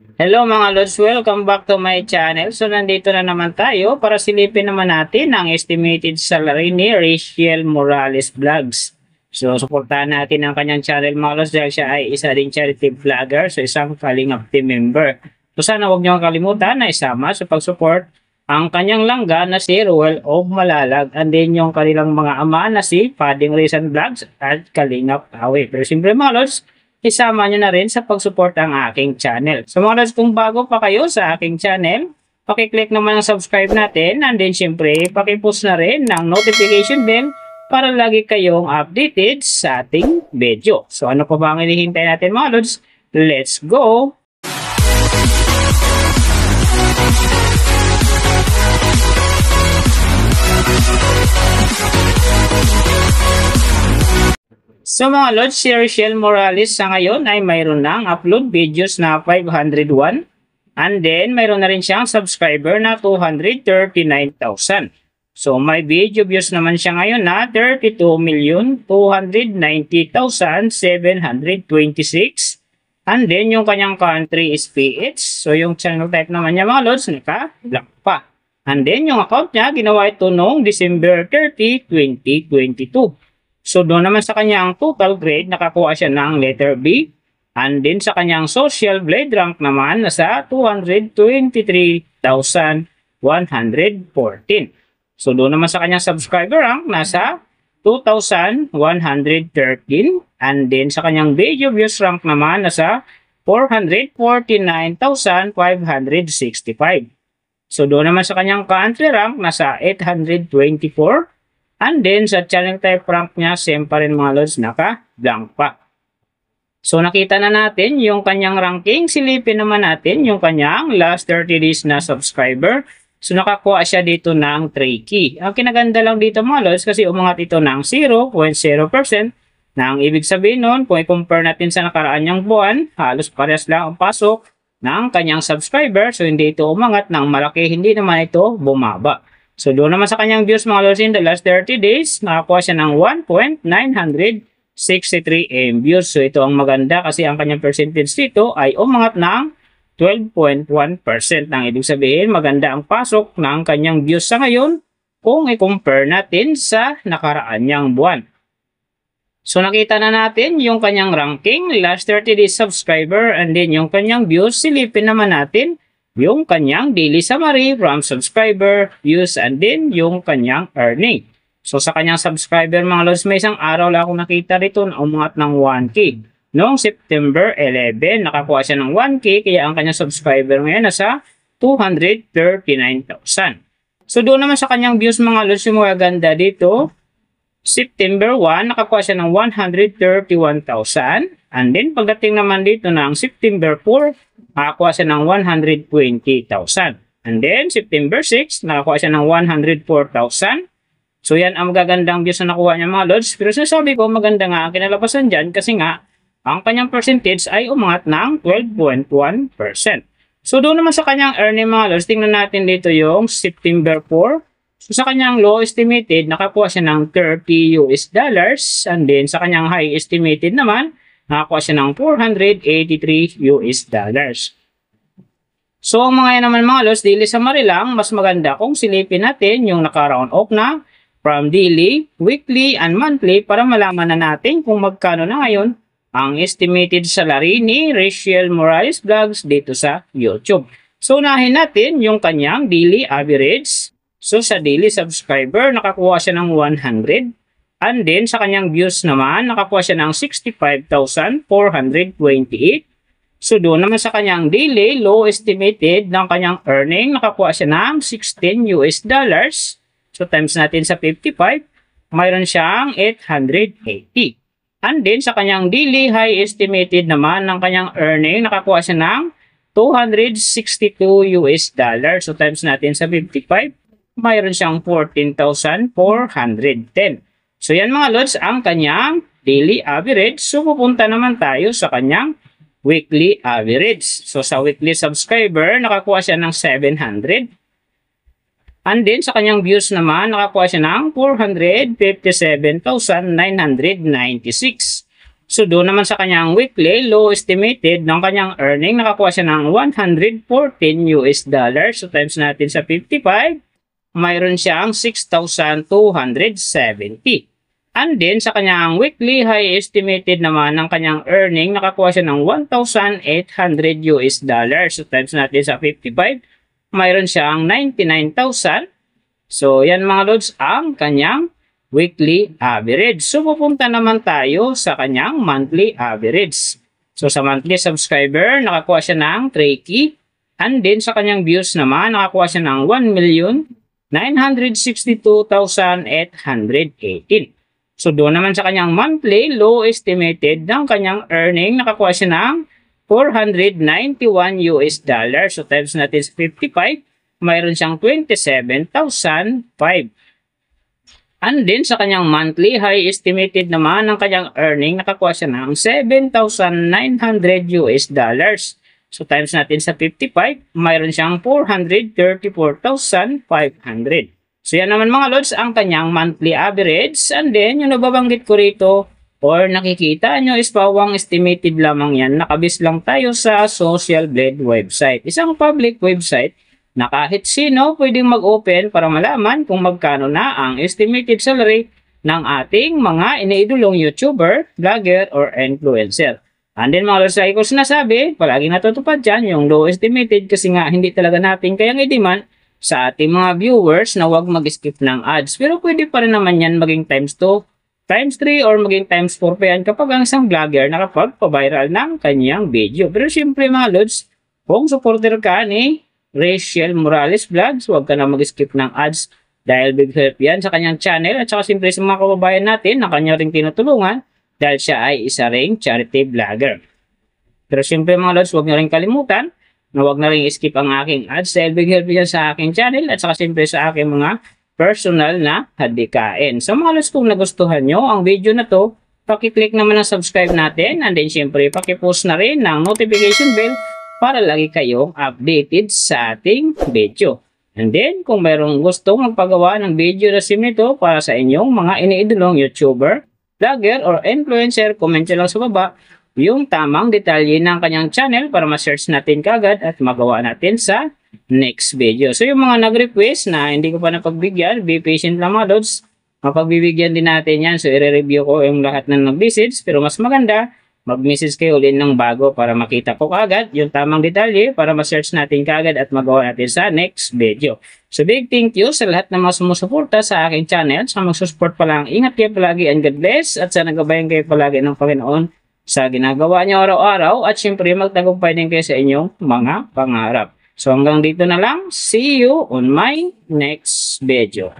Hello mga Lods, welcome back to my channel. So nandito na naman tayo para silipin naman natin ang estimated salary ni Rachel Morales Vlogs. So suportahan natin ang kanyang channel mga Lods dahil siya ay isa ding charity vlogger, so isang Kalingap team member. So sana huwag niyo kalimutan na isama sa pag-support ang kanyang langga na si Ruel of Malalag and then yung kanilang mga ama na si Pading Rizan Vlogs at Kalingap Awe. Pero siyempre mga Lods, isama nyo na rin sa pag-support ang aking channel. So mga lods, kung bago pa kayo sa aking channel, pakiclick naman ang subscribe natin and then syempre, pakipush na rin ng notification bell para lagi kayong updated sa ating video. So ano pa ba ang hinihintay natin mga lods? Let's go! So mga Lods, si Rachel Morales sa ngayon ay mayroon ng upload videos na 501 and then mayroon na rin siyang subscriber na 239,000. So may video views naman siya ngayon na 32,290,726 and then yung kanyang country is PH. So yung channel type naman niya mga Lods, naka-black pa. And then yung account niya ginawa ito noong December 30, 2022. So doon naman sa kanyang total grade, nakakuha siya ng letter B. And then sa kanyang social blade rank naman, nasa 223,114. So doon naman sa kanyang subscriber rank, nasa 2,113. And then sa kanyang video views rank naman, nasa 449,565. So doon naman sa kanyang country rank, nasa 824. And then, sa channel type rank niya, same pa rin mga Lods, naka-blank pa. So, nakita na natin yung kanyang ranking. Silipin naman natin yung kanyang last 30 days na subscriber. So, nakakuha siya dito ng 3 key. Ang kinaganda lang dito mga Lods, kasi umangat ito ng 0.0%. Nang ibig sabihin nun, kung i-compare natin sa nakaraan niyang buwan, halos parehas lang ang pasok ng kanyang subscriber. So, hindi ito umangat ng malaki, hindi naman ito bumaba. So, doon naman sa kanyang views mga Lods in the last 30 days, nakakuha siya ng 1.963 M views. So, ito ang maganda kasi ang kanyang percentage dito ay umangat ng 12.1%. Ang ibig sabihin, maganda ang pasok ng kanyang views sa ngayon kung i-compare natin sa nakaraan niyang buwan. So, nakita na natin yung kanyang ranking, last 30 days subscriber, and then yung kanyang views. Silipin naman natin yung kanyang daily summary from subscriber, views, and then yung kanyang earning. So sa kanyang subscriber mga Lods, may isang araw lang akong nakita rito na umangat ng 1K. Noong September 11, nakakuha siya ng 1K, kaya ang kanyang subscriber ngayon nasa 239,000. So doon naman sa kanyang views mga Lods, yung mga ganda dito, September 1, nakakuha siya ng 131,000. And then pagdating naman dito ng September 4, nakakuha siya ng 120,000. And then, September 6, nakakuha siya ng 104,000. So, yan ang magagandang views na nakuha niya mga Lods. Pero sinasabi ko, maganda nga ang kinalabasan dyan kasi nga, ang kanyang percentage ay umangat ng 12.1%. So, doon naman sa kanyang earning mga Lods, tingnan natin dito yung September 4. So, sa kanyang low estimated, nakakuha siya ng $30. And then, sa kanyang high estimated naman, nakakuha siya ng $483. So, ang mga yan naman mga Lods, daily summary lang, mas maganda kung silipin natin yung naka-round off na from daily, weekly, and monthly para malaman na natin kung magkano na ngayon ang estimated salary ni Rachel Morales Vlogs dito sa YouTube. So, unahin natin yung kanyang daily average. So, sa daily subscriber, nakakuha siya ng 100. And then, sa kanyang views naman, nakakuha siya ng 65,428. So, doon naman sa kanyang daily, low estimated ng kanyang earning, nakakuha siya ng $16. So, times natin sa 55, mayroon siyang 880. And then, sa kanyang daily, high estimated naman ng kanyang earning, nakakuha siya ng $262. So, times natin sa 55, mayroon siyang 14,410. So yan mga Lods, ang kanyang daily average. So pupunta naman tayo sa kanyang weekly average. So sa weekly subscriber, nakakuha siya ng 700. And then sa kanyang views naman, nakakuha siya ng 457,996. So doon naman sa kanyang weekly, low estimated ng kanyang earning, nakakuha siya ng 114 US dollars. So times natin sa 55, mayroon siyang 6,270. And then sa kanyang weekly high estimated naman ng kanyang earning, nakakuha siya ng 1,800 US dollars. So times natin sa 55, mayroon siyang 99,000. So yan mga lods ang kanyang weekly average. So pupunta naman tayo sa kanyang monthly average. So sa monthly subscriber, nakakuha siya ng 3K. And then sa kanyang views naman, nakakuha siya ng 1,962,818. So doon naman sa kanyang monthly, low estimated ng kanyang earning, nakakuha siya ng 491 US dollars. So times natin sa 55, mayroon siyang 27,005. And then sa kanyang monthly, high estimated naman ng kanyang earning, nakakuha siya ng 7,900 US dollars. So times natin sa 55, mayroon siyang 434,500. So yan naman mga lods ang kanyang monthly average. And then yung nababanggit ko rito or nakikita nyo is pawang estimated lamang yan. Nakabis lang tayo sa Social Blade website. Isang public website na kahit sino pwedeng mag-open para malaman kung magkano na ang estimated salary ng ating mga iniidolong YouTuber, vlogger, or influencer. And then mga lods, like ko sinasabi, palagi natutupad dyan yung low estimated kasi nga hindi talaga natin kayang i-demand sa ating mga viewers na huwag mag-skip ng ads. Pero pwede pa rin naman yan maging times 2, times 3, or maging times 4 pa yan kapag ang isang vlogger nakapag-viral ng kanyang video. Pero syempre mga lods, kung supporter ka ni Rachel Morales Vlogs, huwag ka na mag-skip ng ads dahil big help yan sa kanyang channel at saka siyempre sa mga kababayan natin na kanya ring tinutulungan dahil siya ay isa ring charity vlogger. Pero siyempre mga lods, huwag nyo rin kalimutan na huwag na rin skip ang aking ads dahil big help yan sa aking channel at saka siyempre sa aking mga personal na hadikain. So mga lods, kung nagustuhan nyo ang video na to, pakiclick naman ang subscribe natin and then siyempre pakipost na rin ng notification bell para lagi kayong updated sa ating video. And then, kung mayroong gustong magpagawa ng video na sim nito para sa inyong mga iniidolong YouTuber, vlogger, or influencer, comment nyo lang sa baba yung tamang detalye ng kanyang channel para ma-search natin kagad at magawa natin sa next video. So, yung mga nag-request na hindi ko pa napagbigyan, be patient lang mga lods. Mapagbibigyan din natin yan. So, i-review ko yung lahat ng nag-message. Pero mas maganda, mag-message kayo ulit ng bago para makita ko kagad yung tamang detalye para ma-search natin kagad at magawa natin sa next video. So big thank you sa lahat ng mga sumusuporta sa aking channel. Sa magsusupport pa lang, ingat kayo palagi and God bless at sana gabayan kayo palagi ng Panginoon sa ginagawa niyo araw-araw at syempre magtagumpay din kayo sa inyong mga pangarap. So hanggang dito na lang. See you on my next video.